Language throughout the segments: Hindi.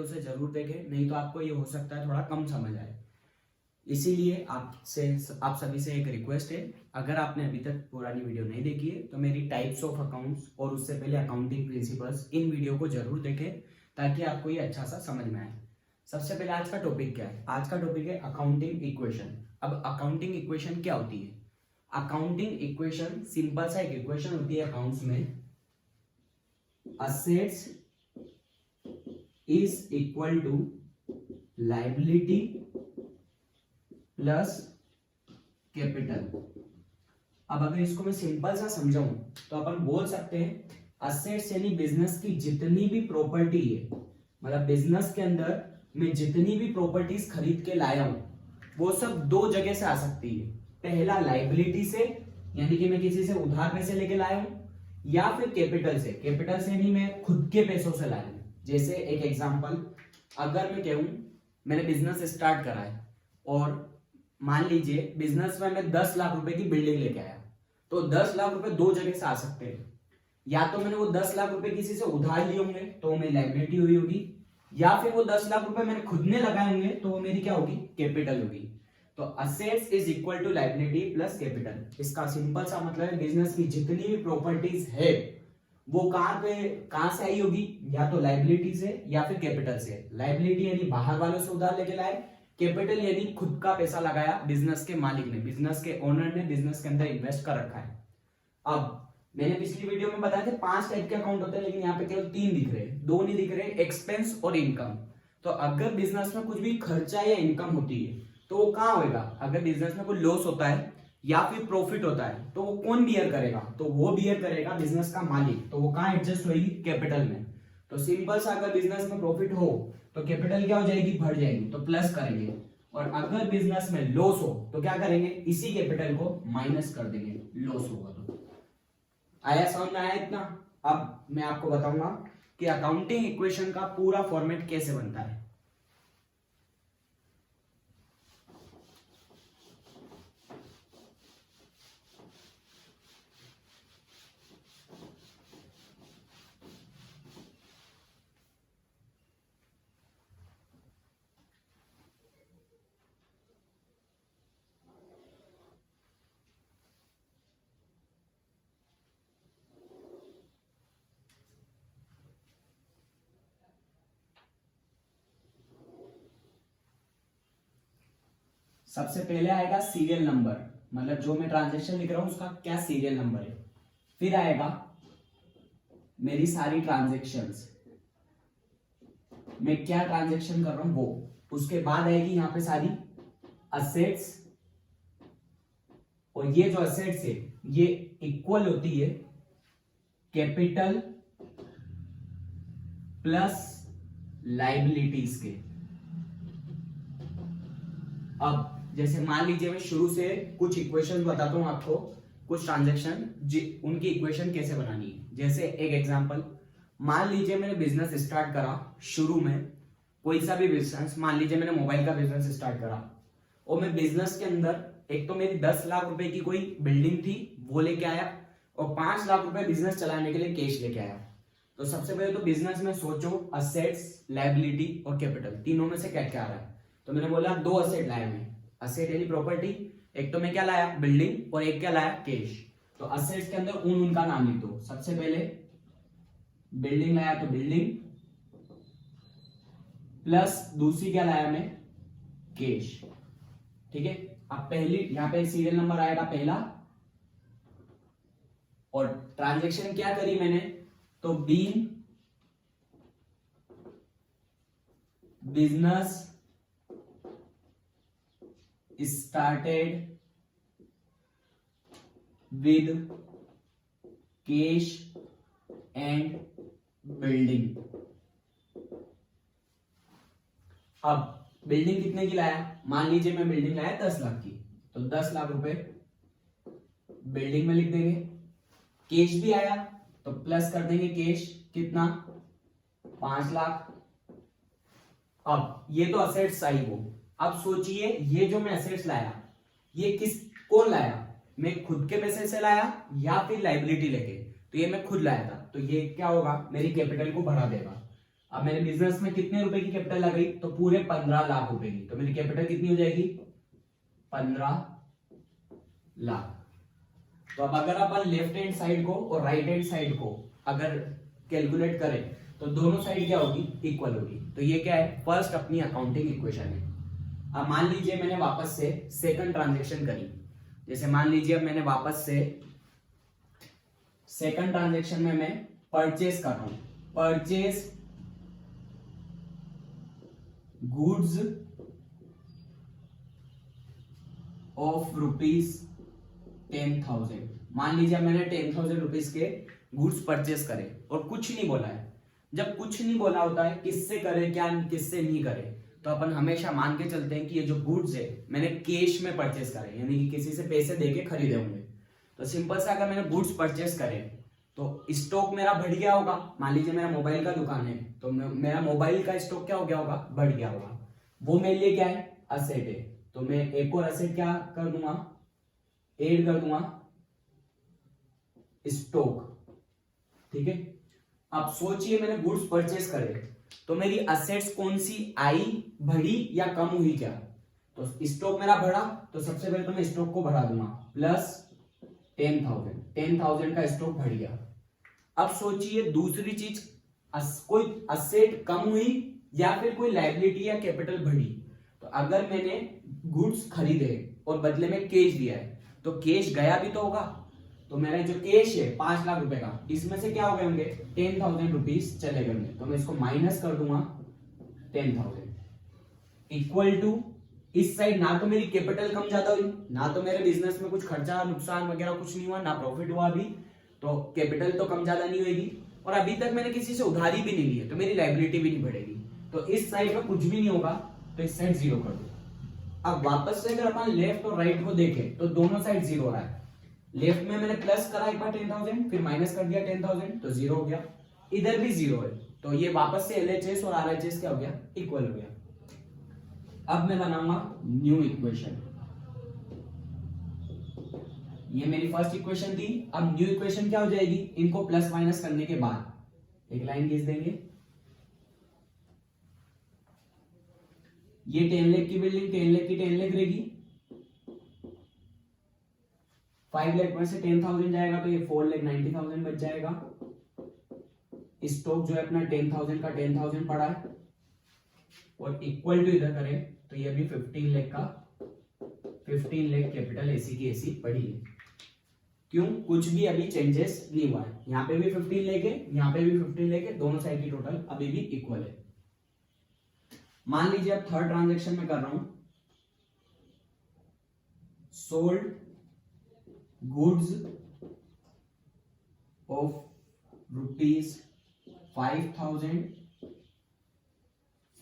उसे जरूर देखें, नहीं तो आपको ये हो सकता है थोड़ा कम समझ आए। इसीलिए आप सभी से एक रिक्वेस्ट है, अगर आपने अभी तक पुरानी वीडियो नहीं देखी है तो मेरी टाइप्स ऑफ अकाउंट्स और उससे पहले अकाउंटिंग प्रिंसिपल्स, इन वीडियो को जरूर देखें ताकि आपको ये अच्छा सा समझ में आए। सबसे पहले आज का टॉपिक क्या है? आज का टॉपिक है अकाउंटिंग इक्वेशन। अब अकाउंटिंग इक्वेशन क्या होती है? अकाउंटिंग इक्वेशन सिंपल सा एक इक्वेशन होती है अकाउंट्स में, assets is equal to liability plus capital. अब अगर इसको मैं सिंपल सा समझाऊं तो अपन बोल सकते हैं असेट्स यानी बिजनेस की जितनी भी प्रॉपर्टी है, मतलब बिजनेस के अंदर मैं जितनी भी प्रॉपर्टीज खरीद के लाया हूं वो सब दो जगह से आ सकती है। पहला लायबिलिटी से, यानी कि मैं किसी से उधार पैसे लेके लाया हूं, या फिर कैपिटल से। कैपिटल से नहीं, मैं खुद के पैसों से लाया हूं। जैसे एक एग्जांपल, अगर मैं कहूं मैंने बिजनेस स्टार्ट करा है और मान लीजिए बिजनेस में मैं 10 लाख रुपए की बिल्डिंग लेके आया, तो 10 लाख रुपए दो जगह से आ सकते हैं। या तो मैंने वो 10 लाख रुपए किसी से उधार लिए होंगे तो वो मेरी लायबिलिटी हुई होगी, या फिर वो 10 लाख रुपए मैंने खुद ने लगाए होंगे तो वो मेरी क्या होगी? कैपिटल होगी। तो assets is equal to liability plus capital. इसका सिंपल सा मतलब है बिजनेस की जितनी भी प्रॉपर्टीज है वो कहां से आई होगी? या तो लायबिलिटी से या फिर कैपिटल से। लायबिलिटी यानी बाहर वालों से उधार लेके लाए, कैपिटल यानी खुद का पैसा लगाया बिजनेस के मालिक ने, बिजनेस के ओनर ने बिजनेस के अंदर इन्वेस्ट कर रखा है। अब मैंने पिछली वीडियो में बताया था 5 टाइप के अकाउंट होते हैं, लेकिन यहाँ पे केवल 3 दिख रहे हैं, 2 नहीं दिख रहे, एक्सपेंस और इनकम। तो अगर बिजनेस में कुछ भी खर्चा या इनकम होती है तो वो कहाँ होगा? अगर बिजनेस में कोई लॉस होता है या फिर प्रॉफिट होता है तो वो कौन बियर करेगा? तो वो बियर करेगा बिजनेस का मालिक। तो वो कहाँ एडजस्ट होगी? कैपिटल में। तो सिंपल सा, अगर बिजनेस में प्रॉफिट हो तो कैपिटल क्या हो जाएगी? बढ़ जाएगी, तो प्लस करेंगे। और अगर बिजनेस में लॉस हो तो क्या करेंगे? इसी कैपिटल को माइनस कर देंगे, लॉस होगा तो। आया समझ में? आया इतना? अब मैं आपको बताऊंगा कि अकाउंटिंग इक्वेशन का पूरा फॉर्मेट कैसे बनता है। सबसे पहले आएगा सीरियल नंबर, मतलब जो मैं ट्रांजैक्शन लिख रहा हूं उसका क्या सीरियल नंबर है। फिर आएगा मेरी सारी ट्रांजैक्शंस, मैं क्या ट्रांजैक्शन कर रहा हूं वो। उसके बाद आएगी यहां पे सारी असेट्स, और ये जो असेट्स है ये इक्वल होती है कैपिटल प्लस लायबिलिटीज के। अब जैसे मान लीजिए मैं शुरू से कुछ इक्वेशन बताता हूं आपको, कुछ ट्रांजैक्शन उनकी इक्वेशन कैसे बनानी है। जैसे एक एग्जांपल, मान लीजिए मैंने बिजनेस स्टार्ट करा, शुरू में कोई सा भी बिजनेस, मान लीजिए मैंने मोबाइल का बिजनेस स्टार्ट करा, और मैं बिजनेस के अंदर एक तो मेरी 10 लाख रुपए की कोई बिल्डिंग थी वो लेके आया, और 5 लाख रुपए बिजनेस चलाने के लिए कैश लेके आया। तो सबसे पहले तो बिजनेस में सोचो असेट्स, लायबिलिटी और कैपिटल, तीनों में से क्या क्या आ रहा है। तो मैंने बोला 2 असेट लाए मैं, असेट यानी प्रॉपर्टी, एक तो मैं क्या लाया? बिल्डिंग, और एक क्या लाया? कैश। तो असेट्स के अंदर उनका नाम लिख दो। सबसे पहले बिल्डिंग लाया तो बिल्डिंग, प्लस दूसरी क्या लाया मैं? कैश। ठीक है। अब पहली यहां पे सीरियल नंबर आएगा पहला, और ट्रांजैक्शन क्या करी मैंने? तो being business started with cash and building। अब बिल्डिंग कितने की लाया? मान लीजिए मैं बिल्डिंग लाया 10 लाख की, तो 10 लाख रुपए बिल्डिंग में लिख देंगे। कैश भी आया तो प्लस कर देंगे कैश, कितना? 5 लाख। अब ये तो असेट्स आई वो। अब सोचिए ये जो मैं एसेट्स लाया ये कौन लाया? मैं खुद के पैसे से लाया या फिर लायबिलिटी लेके? तो ये मैं खुद लाया था, तो ये क्या होगा? मेरी कैपिटल को बढ़ा देगा। अब मेरे बिजनेस में कितने रुपए की कैपिटल लगाई, तो पूरे 15 लाख रुपए की, तो मेरी कैपिटल कितनी हो जाएगी, 15 लाख। तो अब अगर अपन लेफ्ट हैंड साइड को और राइट हैंड साइड को अगर कैलकुलेट करें तो दोनों साइड क्या होगी, इक्वल होगी। तो ये क्या है, फर्स्ट अपनी अकाउंटिंग इक्वेशन है। अब मान लीजिए मैंने वापस से सेकंड ट्रांजैक्शन करी, जैसे मान लीजिए अब मैंने वापस से सेकंड ट्रांजैक्शन में मैं परचेज कर रहा हूं, परचेज गुड्स ऑफ ₹10,000। मान लीजिए मैंने 10,000 रुपीज के गुड्स परचेस करे और कुछ नहीं बोला है। जब कुछ नहीं बोला होता है किससे करे क्या किससे नहीं करे, तो अपन हमेशा मान के चलते हैं कि ये जो गुड्स है मैंने कैश में परचेस करे, यानी कि किसी से पैसे देके खरीदे होंगे। तो सिंपल सा अगर मैंने गुड्स परचेस करे तो स्टॉक मेरा बढ़ गया होगा। मान लीजिए मेरा मोबाइल का दुकान है तो मेरा मोबाइल का स्टॉक क्या हो गया होगा, बढ़ गया होगा। वो मेरे लिए क्या है, असेट है। तो मैं एक और असेट क्या कर दूंगा, ऐड कर दूंगा, स्टॉक। ठीक है। अब सोचिए मैंने गुड्स परचेस करे तो मेरी असेट्स कौन सी आई, बढ़ी या कम हुई क्या, तो स्टॉक मेरा बढ़ा तो सबसे पहले तो मैं स्टॉक को बढ़ा दूंगा प्लस 10,000 का स्टॉक बढ़ गया। अब सोचिए दूसरी चीज, कोई असेट कम हुई या फिर कोई लायबिलिटी या कैपिटल बढ़ी। तो अगर मैंने गुड्स खरीदे और बदले में कैश दिया है तो कैश गया भी तो होगा। तो मेरा जो कैश है 5 लाख रुपए का, इसमें से क्या हो गए होंगे, 10,000 रुपीज चले गए होंगे। तो मैं इसको माइनस कर दूंगा 10,000 इक्वल टू, इस साइड ना तो मेरी कैपिटल कम ज्यादा हुई, ना तो मेरे बिजनेस में कुछ खर्चा नुकसान वगैरह कुछ नहीं हुआ, ना प्रॉफिट हुआ अभी, तो कैपिटल तो कम ज्यादा नहीं होगी। और अभी तक मैंने किसी से उधारी भी नहीं ली है तो मेरी लायबिलिटी भी नहीं बढ़ेगी। तो इस साइड में कुछ भी नहीं होगा, तो इस साइड 0 कर दो। अब वापस से अगर अपन लेफ्ट और राइट को देखें तो दोनों साइड 0 हो रहा है। लेफ्ट में मैंने प्लस करा एक बार 10,000, फिर माइनस कर दिया 10,000 तो 0 हो गया, इधर भी 0 है। तो ये वापस से LHS और RHS क्या हो गया, इक्वल हो गया। अब मैं बनाऊंगा न्यू इक्वेशन। ये मेरी फर्स्ट इक्वेशन थी। अब न्यू इक्वेशन क्या हो जाएगी, इनको प्लस माइनस करने के बाद एक लाइन खींच देंगे। ये 10 लाख की बिल्डिंग 10 लाख की 10 लाख रहेगी, 5 लाख में से 10,000 जाएगा तो ये 4,90,000 बच जाएगा। स्टॉक जो है अपना 10,000 का 10,000 पड़ा है और इक्वल टू इधर करें तो ये भी 15 लाख का 15 लाख कैपिटल ऐसी की ऐसी पड़ी है। क्यों, कुछ भी अभी चेंजेस नहीं हुआ है। यहाँ पे भी 15 लाख है, यहाँ पे भी 15 लाख है, दोनों साइड की टोटल अभी भी इक्वल है। मान लीजिए अब थर्ड ट्रांजेक्शन में कर रहा हूं, सोल्ड गुड्स ऑफ ₹5,000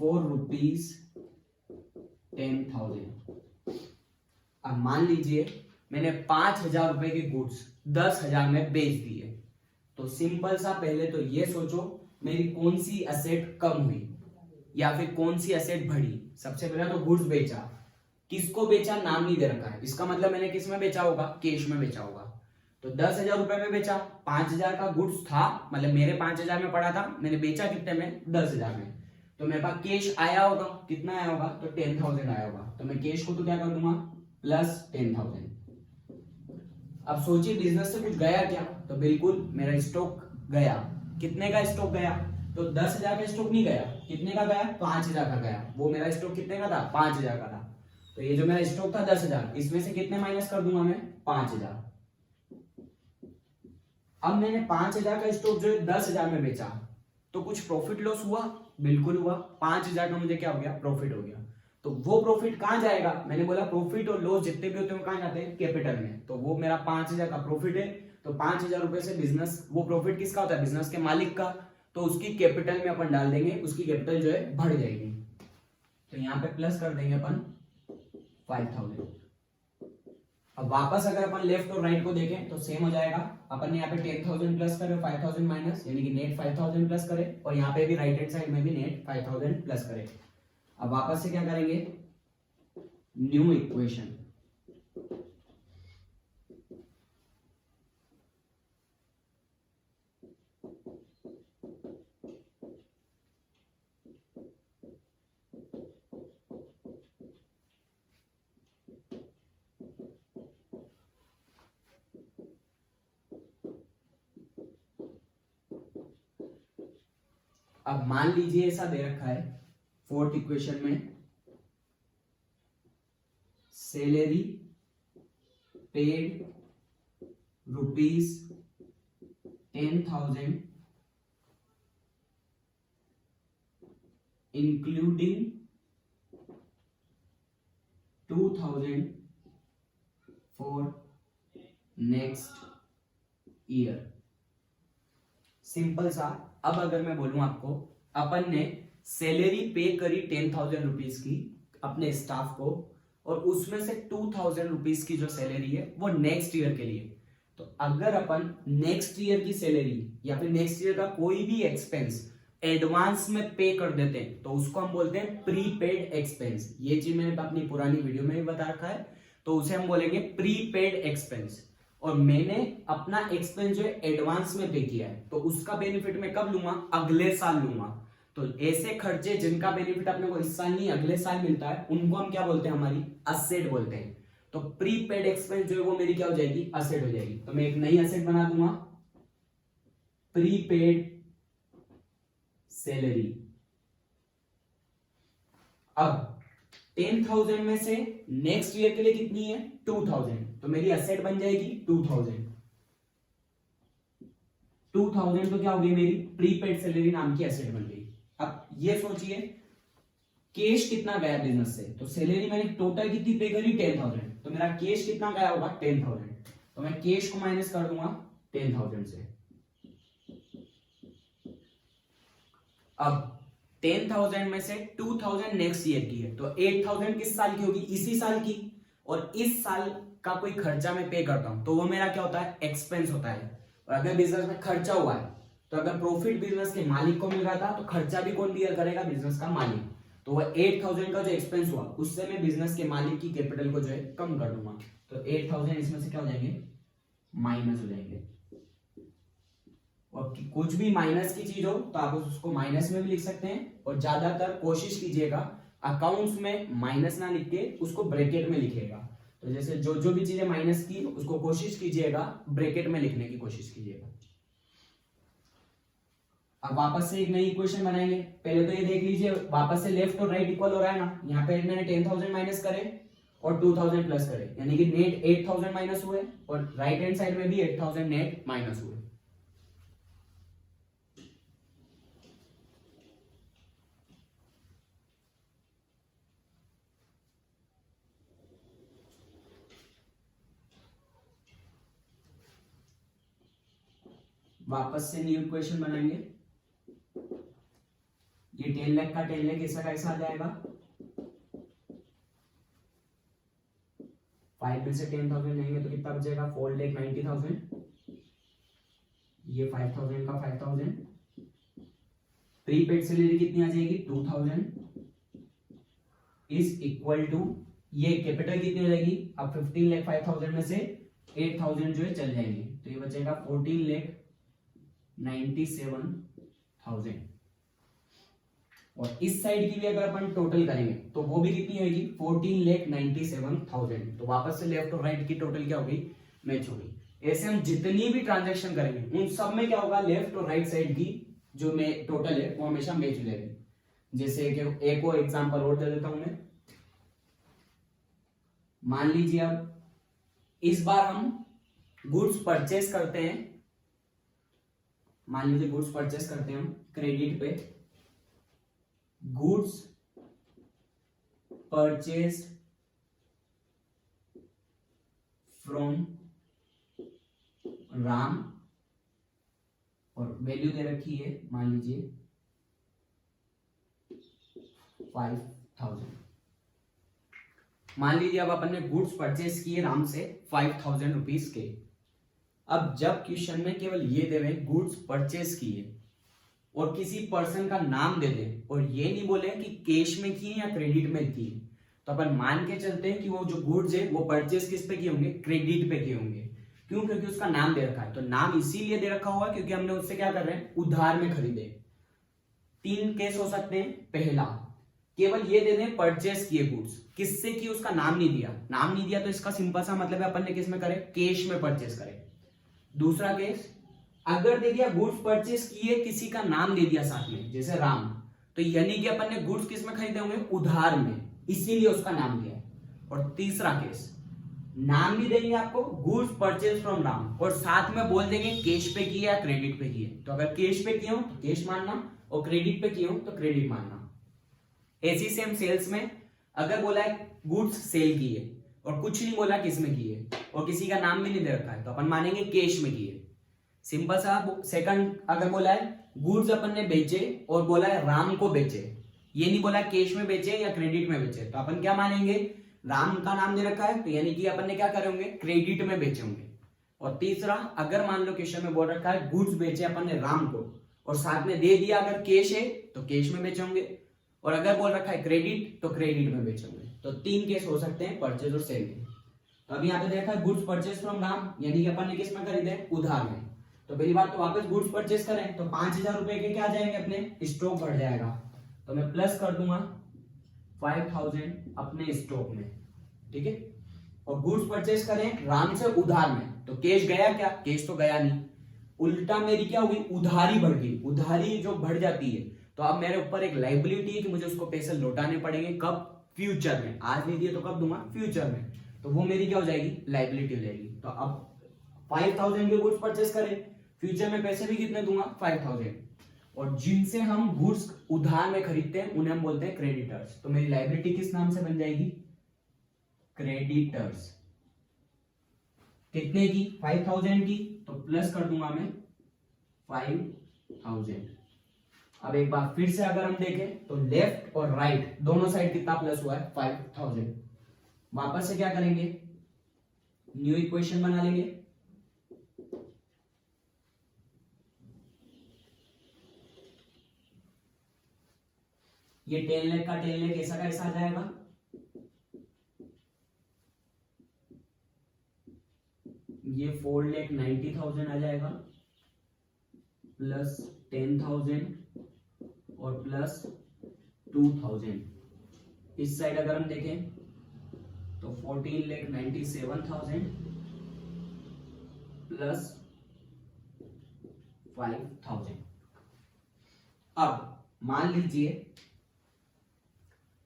फॉर ₹10,000। अब मान लीजिए मैंने 5,000 रुपए के गुड्स 10,000 में बेच दिए। तो सिंपल सा पहले तो ये सोचो मेरी कौन सी असेट कम हुई या फिर कौन सी असेट बढ़ी। सबसे पहले तो गुड्स बेचा, किसको बेचा नाम नहीं दे रखा है, इसका मतलब मैंने किस में बेचा होगा, कैश में बेचा होगा। तो 10,000 रुपए में बेचा, 5,000 का गुड्स था, मतलब मेरे 5,000 में पड़ा था, मैंने बेचा कितने में, 10,000 में। तो मेरे पास कैश आया होगा, कितना आया होगा, तो 10,000 आया होगा। तो मैं कैश को तो क्या कर दूंगा, प्लस 10,000। अब सोचिए बिजनेस से कुछ गया क्या, तो बिल्कुल मेरा स्टॉक गया। कितने का स्टॉक गया, तो 10,000 का स्टॉक नहीं गया, कितने का गया, 5,000 का गया। वो मेरा स्टॉक कितने का था, 5,000 का था। तो ये जो मेरा स्टॉक था 10,000, इसमें से कितने माइनस कर दूंगा मैं, 5,000। अब मैंने 5,000 का स्टॉक जो है 10,000 में बेचा, तो कुछ प्रॉफिट लॉस हुआ, बिल्कुल हुआ। 5,000 का मुझे क्या हो गया, प्रॉफिट हो गया। तो वो प्रॉफिट कहां जाएगा, मैंने बोला प्रॉफिट और लॉस जितने भी होते हैं कहां जाते हैं, कैपिटल में। तो वो मेरा 5,000 का प्रॉफिट है। तो 5,000 रुपए से बिजनेस, वो प्रॉफिट किसका होता है, बिजनेस के मालिक का। तो उसकी कैपिटल में अपन डाल देंगे, उसकी कैपिटल जो है बढ़ जाएगी। तो यहाँ पे प्लस कर देंगे अपन 5,000। अब वापस अगर अपन लेफ्ट और राइट को देखें तो सेम हो जाएगा। अपन ने यहाँ पे 10,000 प्लस करे, 5,000 माइनस, यानी कि नेट 5,000 प्लस करे, और यहाँ पे भी राइट हैंड साइड में भी नेट 5,000 प्लस करे। अब वापस से क्या करेंगे, न्यू इक्वेशन। अब मान लीजिए ऐसा दे रखा है फोर्थ इक्वेशन में, salary paid ₹10,000 including 2,000 for next year. Simple सा। अब अगर मैं बोलूं आपको, अपन ने सैलरी पे करी 10,000 रुपीज की अपने स्टाफ को, और उसमें से 2,000 रुपीज की जो सैलरी है वो नेक्स्ट ईयर के लिए। तो अगर अपन नेक्स्ट ईयर की सैलरी या फिर नेक्स्ट ईयर का कोई भी एक्सपेंस एडवांस में पे कर देते हैं तो उसको हम बोलते हैं प्रीपेड एक्सपेंस। ये चीज मैंने अपनी पुरानी वीडियो में भी बता रखा है, तो उसे हम बोलेंगे प्रीपेड एक्सपेंस। और मैंने अपना एक्सपेंस जो है एडवांस में पे किया है, तो उसका बेनिफिट मैं कब लूंगा? अगले साल लूंगा। तो ऐसे खर्चे जिनका बेनिफिट अपने को इस साल नहीं अगले साल मिलता है, उनको हम क्या बोलते हैं? हमारी असेट बोलते हैं। तो प्रीपेड एक्सपेंस जो है वो मेरी क्या हो जाएगी? असेट हो जाएगी। तो मैं एक नई असेट बना दूंगा, प्रीपेड सैलरी। अब 10,000 में से नेक्स्ट ईयर के लिए कितनी है? 2,000। तो मेरी असेट बन जाएगी 2,000। 2,000 तो क्या हो गई? मेरी प्रीपेड सैलरी नाम की असेट बन गई। अब ये सोचिए कैश कितना गया बिजनेस से, तो सैलरी मैंने टोटल कितनी पे करी? 10,000। तो मेरा कैश कितना गया होगा? 10,000। तो मैं कैश को माइनस कर दूंगा 10,000 से। अब 10,000 में से 2,000 नेक्स्ट ईयर की है, तो 8,000 किस साल की होगी? इसी साल की। और इस साल का कोई खर्चा मैं पे करता हूं तो वो मेरा क्या होता है? एक्सपेंस होता है। और अगर बिजनेस में खर्चा हुआ है, तो अगर प्रॉफिट बिजनेस के मालिक को मिल रहा था तो खर्चा भी कौन बियर करेगा? बिजनेस का मालिक। तो वह 8,000 का जो एक्सपेंस हुआ उससे मैं बिजनेस के मालिक की कैपिटल को जो है कम कर दूंगा। तो 8,000 इसमें से क्या हो जाएंगे? माइनस हो जाएंगे। और कुछ भी माइनस की चीज हो तो आप उसको माइनस में भी लिख सकते हैं, और ज्यादातर कोशिश कीजिएगा अकाउंट्स में माइनस ना लिख के उसको ब्रैकेट में लिखिएगा। तो जैसे जो जो भी चीजें माइनस की उसको कोशिश कीजिएगा ब्रैकेट में लिखने की कोशिश कीजिएगा। अब वापस से एक नई इक्वेशन बनाएंगे। पहले तो ये देख लीजिए वापस से लेफ्ट और राइट इक्वल हो रहा है ना। यहाँ पे मैंने 10,000 माइनस करे और 2,000 प्लस करे, यानी कि नेट 8,000 माइनस हुए, और राइट हैंड साइड में भी 8,000 नेट माइनस हुए। वापस से न्यू इक्वेशन बनाएंगे। ये 10 लाख का 10 लाख ऐसा कैसा आ जाएगा? 5 में से 10,000 लेंगे तो कितना बचेगा? 4,90,000। ये 5,000 का 5,000। प्रीपेड सैलरी कितनी आ जाएगी? 2,000 इज इक्वल टू, ये कैपिटल कितनी हो जाएगी? अब 15 लाख 5,000 में से 8,000 जो है चल जाएंगे, तो ये बचेगा 14,97,000। और इस साइड की भी अगर अपन टोटल करेंगे तो वो भी कितनी होगी? 14,97,000। तो वापस से लेफ्ट और राइट की टोटल क्या होगी? मैच होगी। ऐसे हम जितनी भी ट्रांजैक्शन करेंगे उन सब में क्या होगा? लेफ्ट और राइट साइड की जो में टोटल है वो हमेशा मैच हो जाएगी। जैसे कि एक और एग्जांपल और दे देता हूं मैं। मान लीजिए अब इस बार हम गुड्स परचेस करते हैं, मान लीजिए गुड्स परचेस करते हैं हम क्रेडिट पे, गुड्स परचेस्ड फ्रॉम राम, और वैल्यू दे रखी है मान लीजिए 5,000। मान लीजिए अब अपन ने गुड्स परचेस किए राम से 5,000 रुपीज के। अब जब क्वेश्चन में केवल ये दे रहे गुड्स परचेस किए और किसी पर्सन का नाम दे दे और ये नहीं बोले कि कैश में किए या क्रेडिट में किए, तो अपन मान के चलते हैं कि वो जो गुड्स है वो परचेस किस पे किए होंगे? क्रेडिट पे किए होंगे। क्यों? क्योंकि उसका नाम दे रखा है। तो नाम इसीलिए दे रखा हुआ क्योंकि हमने उससे क्या कर रहे हैं? उधार में खरीदे। 3 केस हो सकते हैं। पहला, केवल ये दे दें परचेस किए गुड्स, किससे किए उसका नाम नहीं दिया। नाम नहीं दिया तो इसका सिंपल सा मतलब है अपन ने किस में करे? कैश में परचेस करे। दूसरा केस, अगर दे दिया गुड्स परचेस किए, किसी का नाम दे दिया साथ में, जैसे राम, तो यानी कि अपन ने गुड्स किस में खरीदे होंगे, उधार में, इसीलिए उसका नाम दिया है। और तीसरा केस, नाम भी देंगे आपको, गुड्स परचेज फ्रॉम राम, और साथ में बोल देंगे कैश पे किए या क्रेडिट पे किए। तो अगर कैश पे किए हो तो कैश मानना, और क्रेडिट पे किए हो तो क्रेडिट मानना। ऐसी सेम सेल्स में अगर बोला है गुड्स सेल किए और कुछ नहीं बोला किस में किए और किसी का नाम भी नहीं दे रखा है, तो अपन मानेंगे कैश में किए। सिंपल सा। सेकंड, अगर बोला है गुड्स अपन ने बेचे और बोला है राम को बेचे, ये नहीं बोला कैश में बेचे या क्रेडिट में बेचे, तो अपन क्या मानेंगे, राम का नाम दे रखा है तो यानी कि अपन ने क्या करे होंगे, क्रेडिट में बेचे होंगे। और तीसरा, अगर मान लो क्वेश्चन में बोल रखा है गुड्स बेचे अपन ने राम को और साथ में दे दिया अगर कैश है तो कैश में बेचे होंगे, और अगर बोल रखा है क्रेडिट तो क्रेडिट में बेचे होंगे। तो 3 केस हो सकते हैं परचेज और सेल के। तो अभी यहाँ पे देखा है गुड्स परचेज फ्रॉम राम, यानी कि अपन ने किस में खरीदे, उधार में। तो पहली बात तो वापस गुड्स परचेज करें तो 5,000 रुपए के क्या जाएंगे अपने, स्टॉक बढ़ जाएगा, तो मैं प्लस कर दूंगा 5,000 अपने स्टॉक में, ठीक है। और गुड्स परचेज करें राम से उधार में, तो कैश गया क्या, कैश तो गया नहीं, उल्टा मेरी क्या हुई, उधारी बढ़ गई। उधारी जो बढ़ जाती है तो अब मेरे ऊपर एक लाइबिलिटी है कि मुझे उसको पैसे लौटाने पड़ेंगे, कब, फ्यूचर में। आज नहीं दिए तो कब दूंगा, फ्यूचर में, तो वो मेरी क्या हो जाएगी, लाइबिलिटी हो जाएगी। तो अब 5,000 के गुड्स परचेज करें, फ्यूचर में पैसे भी कितने दूंगा, 5,000। और जिनसे हम गुड्स उधार में खरीदते हैं उन्हें हम बोलते हैं क्रेडिटर्स। तो मेरी लाइबिलिटी किस नाम से बन जाएगी, क्रेडिटर्स। कितने की, 5,000 की, तो प्लस कर दूंगा मैं 5,000। अब एक बार फिर से अगर हम देखें तो लेफ्ट और राइट दोनों साइड कितना प्लस हुआ है, 5,000। वापस से क्या करेंगे, न्यू इक्वेशन बना लेंगे। ये 10 लाख का 10 लाख ऐसा का ऐसा आ जाएगा, ये 4,90,000 आ जाएगा, प्लस 10,000 और प्लस 2,000। इस साइड अगर हम देखें तो 14,97,000 प्लस 5,000। अब मान लीजिए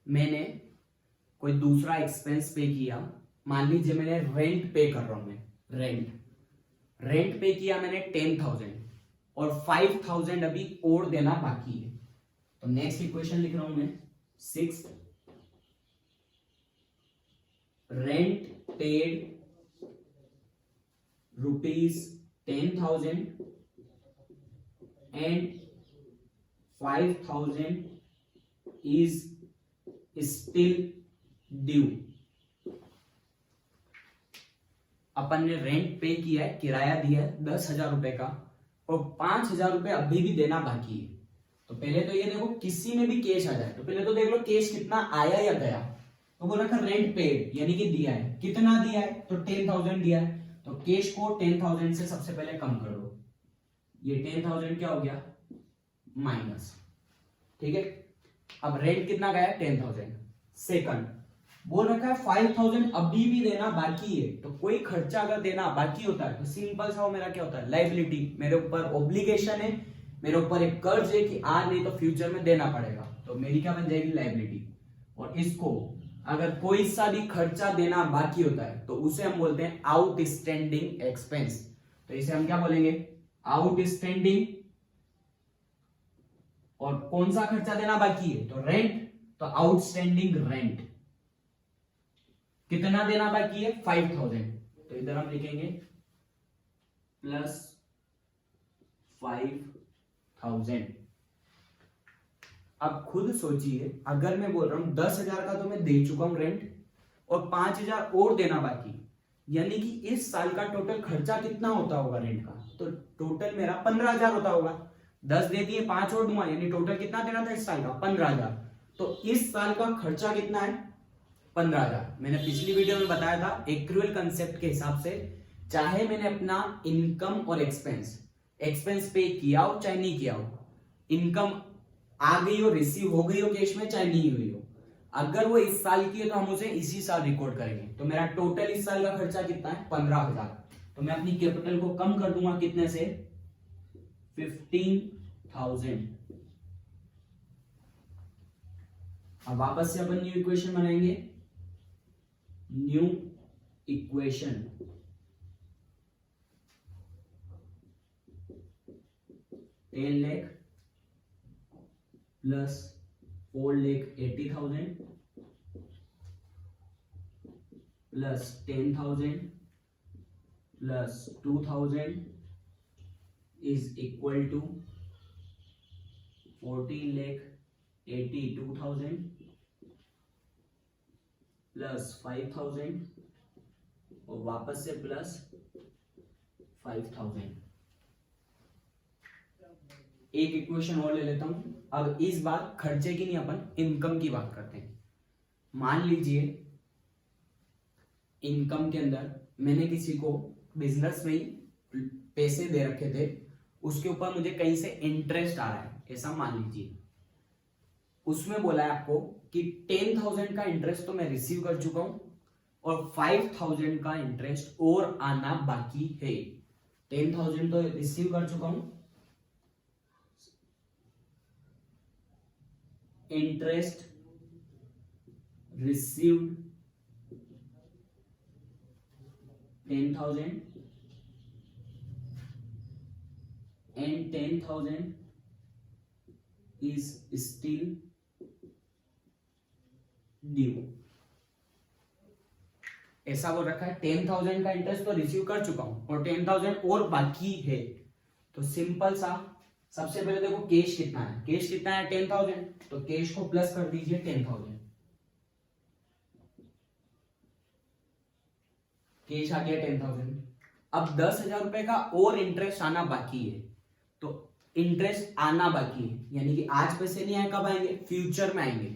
मैंने कोई दूसरा एक्सपेंस पे किया, मान लीजिए मैंने रेंट पे कर रहा हूं, मैं रेंट पे किया मैंने 10,000 और 5,000 अभी और देना बाकी है। तो नेक्स्ट इक्वेशन लिख रहा हूं मैं, 6 rent paid ₹10,000 and 5,000 is still due. अपन ने रेंट पे किया है, किराया दिया है 10,000 रुपए का और 5,000 रुपए अभी भी देना बाकी है। तो पहले तो ये देखो किसी में भी कैश आ जाए तो पहले तो देख लो कैश कितना आया या गया। तो बोल रखा रेंट पेड यानी कि दिया है, कितना दिया है तो 10,000 दिया है, तो कैश को 10,000 से सबसे पहले कम कर दो। ये 10,000 क्या हो गया, माइनस, ठीक है। अब रेंट कितना गया, 10,000। सेकंड बोल रखा है 5,000 अभी भी देना बाकी है। तो कोई खर्चा अगर देना बाकी होता है तो सिंपल सा मेरा क्या होता है, लाइबिलिटी। मेरे ऊपर ऑब्लिगेशन है, मेरे ऊपर एक कर्ज है कि आज नहीं तो फ्यूचर में देना पड़ेगा, तो मेरी क्या बन जाएगी, लाइबिलिटी। और इसको अगर कोई सा भी खर्चा देना बाकी होता है तो उसे हम बोलते हैं आउटस्टैंडिंग एक्सपेंस। तो इसे हम क्या बोलेंगे, आउटस्टैंडिंग। और कौन सा खर्चा देना बाकी है तो रेंट, तो आउटस्टैंडिंग रेंट। कितना देना बाकी है, 5,000। तो इधर हम लिखेंगे प्लस 5,000। अब खुद सोचिए, अगर मैं बोल रहा हूं 10,000 का तो मैं दे चुका हूं रेंट और 5,000 और देना बाकी, यानी कि इस साल का टोटल खर्चा कितना होता होगा रेंट का, तो टोटल मेरा 15,000 होता होगा। 10 दे दिए, 5 और दूंगा, यानी टोटल कितना देना था इस साल का, 15,000। तो इस साल का खर्चा कितना है, 15,000। मैंने पिछली वीडियो में बताया था एक्रूअल कंसेप्ट के हिसाब से, चाहे मैंने अपना इनकम और एक्सपेंस पे किया हो चाहे नहीं किया हो, इनकम आ गई हो, रिसीव हो गई हो कैश में चाहे नहीं हुई हो, अगर वो इस साल की है तो हम उसे इसी साल रिकॉर्ड करेंगे। तो मेरा टोटल इस साल का खर्चा कितना है, 15,000। तो मैं अपनी कैपिटल को कम कर दूंगा कितने से, 15,000। अब वापस से अपन न्यू इक्वेशन बनाएंगे, new equation 10 lakh plus 4 lakh 80,000 plus 10,000 plus 2,000 is equal to 14 lakh 82,000 plus 5,000 और वापस से प्लस 5,000। एक इक्वेशन और ले लेता हूं। अब इस बार खर्चे की नहीं, अपन इनकम की बात करते हैं। मान लीजिए इनकम के अंदर मैंने किसी को बिजनेस में ही पैसे दे रखे थे, उसके ऊपर मुझे कहीं से इंटरेस्ट आ रहा है, ऐसा मान लीजिए। उसमें बोला है आपको कि 10,000 का इंटरेस्ट तो मैं रिसीव कर चुका हूं और 5,000 का इंटरेस्ट और आना बाकी है। 10,000 तो रिसीव कर चुका हूं, interest received 10,000 and 10,000 is still due. ऐसा बोल रखा है 10,000 का इंटरेस्ट तो रिसीव कर चुका हूं और 10,000 और बाकी है। तो सिंपल सा, सबसे पहले देखो कैश कितना है, कैश कितना है 10,000, तो कैश को प्लस कर दीजिए 10,000, कैश आ गया 10,000। अब 10,000 रुपए का और इंटरेस्ट आना बाकी है, तो इंटरेस्ट आना बाकी है यानी कि आज पैसे नहीं आए, कब आएंगे, फ्यूचर में आएंगे।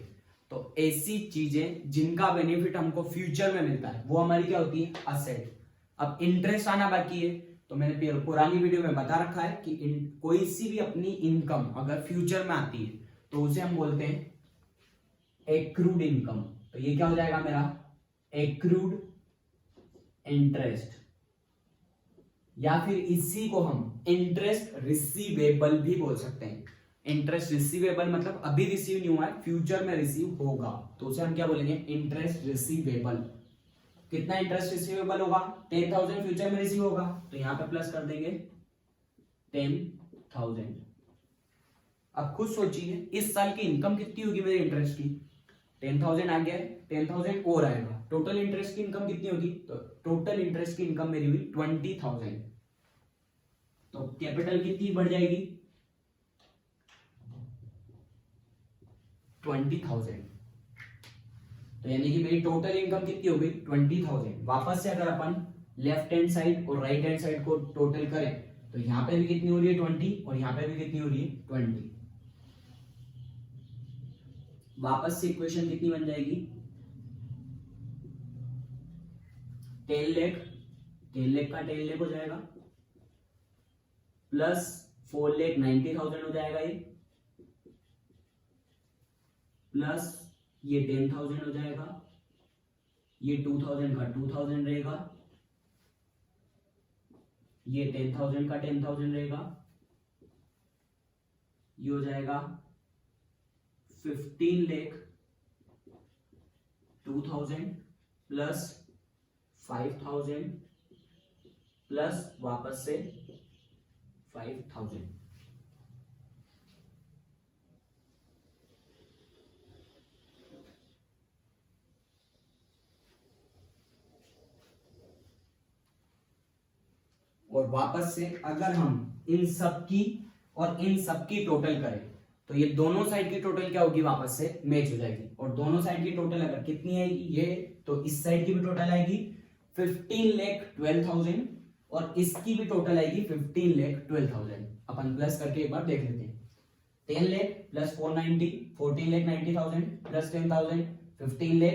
तो ऐसी चीजें जिनका बेनिफिट हमको फ्यूचर में मिलता है वो हमारी क्या होती है, असेट। अब इंटरेस्ट आना बाकी है, तो मैंने पुरानी वीडियो में बता रखा है कि कोई सी भी अपनी इनकम अगर फ्यूचर में आती है तो उसे हम बोलते हैं एक्रूड इनकम। तो ये क्या हो जाएगा मेरा, एक्रूड इंटरेस्ट, या फिर इसी को हम इंटरेस्ट रिसीवेबल भी बोल सकते हैं। इंटरेस्ट रिसीवेबल मतलब अभी रिसीव नहीं हुआ है, फ्यूचर में रिसीव होगा, तो उसे हम क्या बोलेंगे, इंटरेस्ट रिसीवेबल। कितना इंटरेस्ट रिसीवेबल होगा, 10,000 फ्यूचर में रिसीव होगा, तो यहां पे प्लस कर देंगे 10,000। अब खुद सोचिए इस साल की इनकम कितनी होगी मेरे इंटरेस्ट की, 10,000 आ गया, 10,000 और आएगा, टोटल इंटरेस्ट की इनकम कितनी होगी, तो टोटल इंटरेस्ट की इनकम मेरी हुई 20,000। तो कैपिटल कितनी बढ़ जाएगी, 20,000। तो यानी कि मेरी टोटल इनकम कितनी हो गई, 20,000। वापस से अगर अपन लेफ्ट हैंड साइड और राइट हैंड साइड को टोटल करें तो यहां पे भी कितनी हो रही है 20 और यहां पे भी कितनी हो रही है 20। वापस से इक्वेशन कितनी बन जाएगी, 10 लाख, 10 लाख का 10 लाख हो जाएगा प्लस 4,90,000 हो जाएगा ये, प्लस ये 10,000 हो जाएगा, ये 2,000 का 2,000 रहेगा, ये 10,000 का 10,000 रहेगा, ये हो जाएगा 15 लाख 2,000 प्लस 5,000 प्लस वापस से 5,000। और वापस से अगर हम इन सब की और इन सब की टोटल करें तो ये दोनों साइड की टोटल क्या होगी, वापस से मैच हो जाएगी। और दोनों साइड की टोटल अगर कितनी आएगी ये, तो इस साइड की भी टोटल आएगी 15,12,000 और इसकी भी टोटल आएगी 15,12,000। अपन प्लस करके एक बार देख लेते हैं, 10 lakh plus 490 14,90,000 plus 10,000 15 lakh,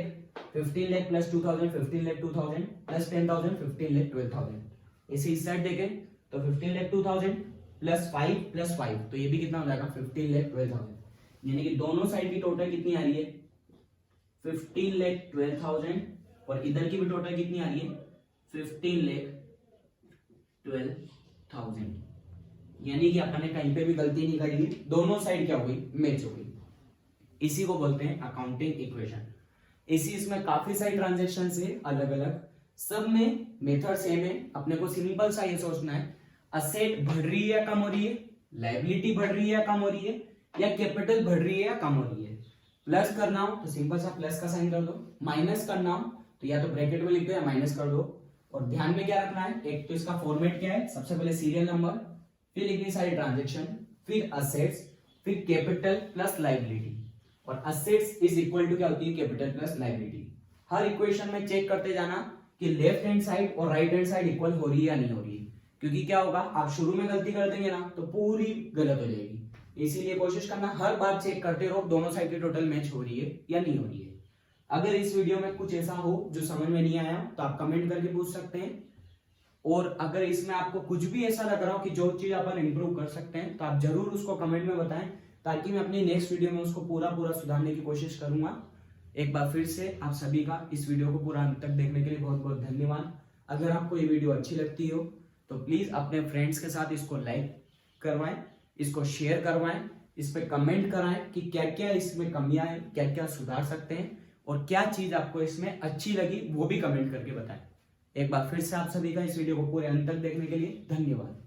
15 lakh plus 2,000 15 lakh 2,000 plus 10,000 15,12,000। इसे इस साइड देखें तो 15,02,000 प्लस 5 तो ये भी कितना हो जाएगा 15,12,000। यानी कि दोनों साइड की टोटल कितनी आ रही है 15,12,000 और इधर की भी टोटल कितनी आ रही है 15,12,000। यानी कि अपन ने कहीं पे भी गलती नहीं करी, दोनों साइड क्या हो गई, मैच हो गई। इसी को बोलते हैं अकाउंटिंग इक्वेशन। इसमें काफी सारी ट्रांजेक्शन है अलग अलग, सब में मेथड सेम है। अपने को सिंपल सा ये सोचना है, असेट बढ़ रही है या कम हो रही है, लायबिलिटी बढ़ रही है या कम हो रही है, या कैपिटल बढ़ रही है या कम हो रही है। प्लस करना हो तो सिंपल सा प्लस का साइन कर दो, माइनस करना हो तो या तो ब्रैकेट में लिख दो या माइनस कर दो। और ध्यान में क्या रखना है, एक तो इसका फॉर्मेट क्या है, सबसे पहले सीरियल नंबर, फिर इतनी सारी ट्रांजेक्शन, फिर असेट्स, फिर कैपिटल प्लस लायबिलिटी। और असेट्स इज इक्वल टू क्या होती है, कैपिटल प्लस लायबिलिटी। हर इक्वेशन में चेक करते जाना कि लेफ्ट हैंड साइड और राइट हैंड साइड इक्वल हो रही है या नहीं हो रही है, क्योंकि क्या होगा, आप शुरू में गलती कर देंगे ना तो पूरी गलत हो जाएगी। इसीलिए कोशिश करना हर बार चेक करते रहो दोनों साइड की टोटल मैच हो रही है या नहीं हो रही है। अगर इस वीडियो में कुछ ऐसा हो जो समझ में नहीं आया तो आप कमेंट करके पूछ सकते हैं। और अगर इसमें आपको कुछ भी ऐसा लग रहा हो कि जो चीज अपन इंप्रूव कर सकते हैं तो आप जरूर उसको कमेंट में बताएं, ताकि मैं अपनी नेक्स्ट वीडियो में उसको पूरा सुधारने की कोशिश करूंगा। एक बार फिर से आप सभी का इस वीडियो को पूरा अंत तक देखने के लिए बहुत बहुत धन्यवाद। अगर आपको ये वीडियो अच्छी लगती हो तो प्लीज अपने फ्रेंड्स के साथ इसको लाइक करवाएं, इसको शेयर करवाएं, इस पे कमेंट कराएं कि क्या क्या इसमें कमियां हैं, क्या क्या सुधार सकते हैं, और क्या चीज आपको इसमें अच्छी लगी वो भी कमेंट करके बताएं। एक बार फिर से आप सभी का इस वीडियो को पूरे अंत तक देखने के लिए धन्यवाद।